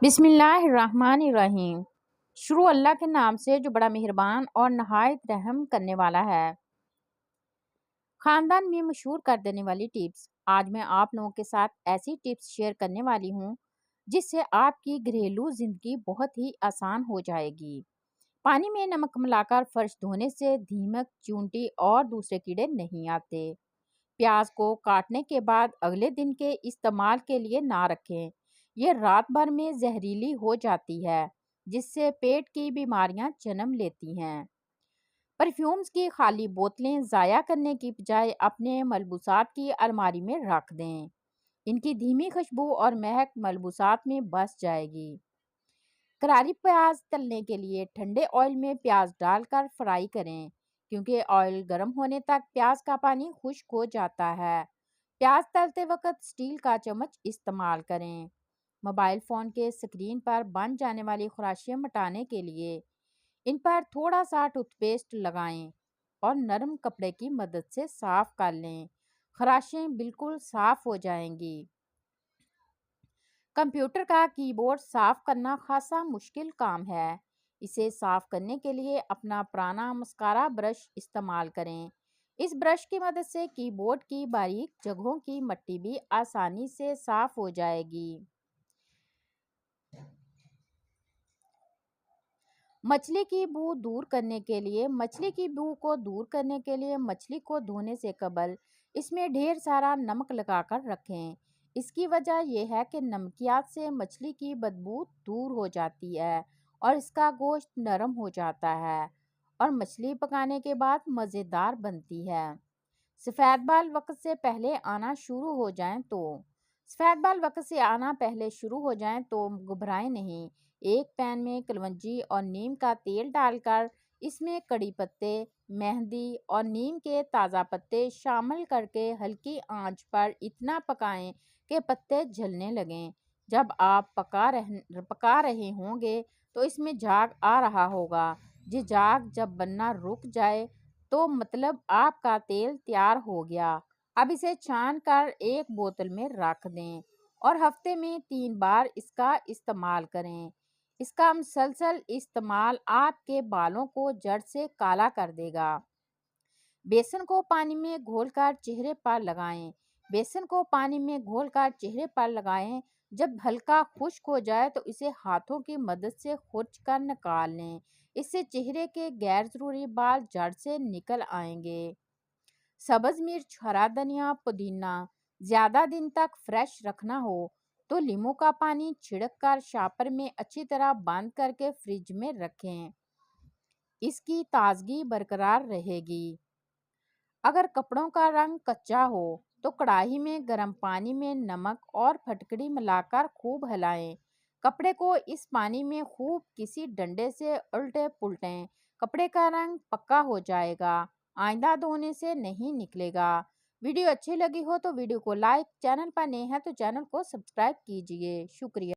بسم اللہ الرحمن الرحیم۔ شروع اللہ کے نام سے جو بڑا مہربان اور نہایت رحم کرنے والا ہے۔ خاندان میں مشہور کر دینے والی ٹپس۔ آج میں آپ لوگوں کے ساتھ ایسی ٹپس شیئر کرنے والی ہوں جس سے آپ کی گھریلو زندگی بہت ہی آسان ہو جائے گی۔ پانی میں نمک ملا کر فرش دھونے سے دیمک، چونٹی اور دوسرے کیڑے نہیں آتے۔ پیاز کو کاٹنے کے بعد اگلے دن کے استعمال کے لیے نہ رکھیں، یہ رات بھر میں زہریلی ہو جاتی ہے جس سے پیٹ کی بیماریاں جنم لیتی ہیں۔ پرفیومز کی خالی بوتلیں ضائع کرنے کی بجائے اپنے ملبوسات کی الماری میں رکھ دیں، ان کی دھیمی خوشبو اور مہک ملبوسات میں بس جائے گی۔ کراری پیاز تلنے کے لیے ٹھنڈے آئل میں پیاز ڈال کر فرائی کریں، کیونکہ آئل گرم ہونے تک پیاز کا پانی خشک ہو جاتا ہے۔ پیاز تلتے وقت سٹیل کا چمچ استعمال کریں۔ موبائل فون کے اسکرین پر بن جانے والی خراشیاں مٹانے کے لیے ان پر تھوڑا سا ٹوتھ پیسٹ لگائیں اور نرم کپڑے کی مدد سے صاف کر لیں، خراشیں بالکل صاف ہو جائیں گی۔ کمپیوٹر کا کی بورڈ صاف کرنا خاصا مشکل کام ہے۔ اسے صاف کرنے کے لیے اپنا پرانا مسکارا برش استعمال کریں۔ اس برش کی مدد سے کی بورڈ کی باریک جگہوں کی مٹی بھی آسانی سے صاف ہو جائے گی۔ مچھلی کی بو دور کرنے کے لیے مچھلی کو دھونے سے قبل اس میں ڈھیر سارا نمک لگا کر رکھیں۔ اس کی وجہ یہ ہے کہ نمکیات سے مچھلی کی بدبو دور ہو جاتی ہے اور اس کا گوشت نرم ہو جاتا ہے اور مچھلی پکانے کے بعد مزیدار بنتی ہے۔ سفید بال وقت سے پہلے آنا شروع ہو جائیں تو گھبرائیں نہیں۔ ایک پین میں کلونجی اور نیم کا تیل ڈال کر اس میں کڑی پتے، مہندی اور نیم کے تازہ پتے شامل کر کے ہلکی آنچ پر اتنا پکائیں کہ پتے جلنے لگیں۔ جب آپ پکا رہے ہوں گے تو اس میں جھاگ آ رہا ہوگا۔ یہ جھاگ جب بننا رک جائے تو مطلب آپ کا تیل تیار ہو گیا۔ اب اسے چھان کر ایک بوتل میں رکھ دیں اور ہفتے میں 3 بار اس کا استعمال کریں۔ اس کا مسلسل استعمال آپ کے بالوں کو جڑ سے کالا کر دے گا۔ بیسن کو پانی میں گھول کر چہرے پر لگائیں۔ جب ہلکا خشک ہو جائے تو اسے ہاتھوں کی مدد سے خرچ کر نکال لیں، اس سے چہرے کے غیر ضروری بال جڑ سے نکل آئیں گے۔ سبز مرچ، ہرا دھنیا، پودینہ زیادہ دن تک فریش رکھنا ہو تو لیموں کا پانی چھڑک کر شاپر میں اچھی طرح بند کر کے فریج میں رکھیں، اس کی تازگی برقرار رہے گی۔ اگر کپڑوں کا رنگ کچا ہو تو کڑاہی میں گرم پانی میں نمک اور پھٹکڑی ملا کر خوب ہلائیں۔ کپڑے کو اس پانی میں خوب کسی ڈنڈے سے الٹے پلٹیں، کپڑے کا رنگ پکا ہو جائے گا، آئندہ دھونے سے نہیں نکلے گا۔ ویڈیو اچھی لگی ہو تو ویڈیو کو لائک، چینل پر نئے ہیں تو چینل کو سبسکرائب کیجیے۔ شکریہ۔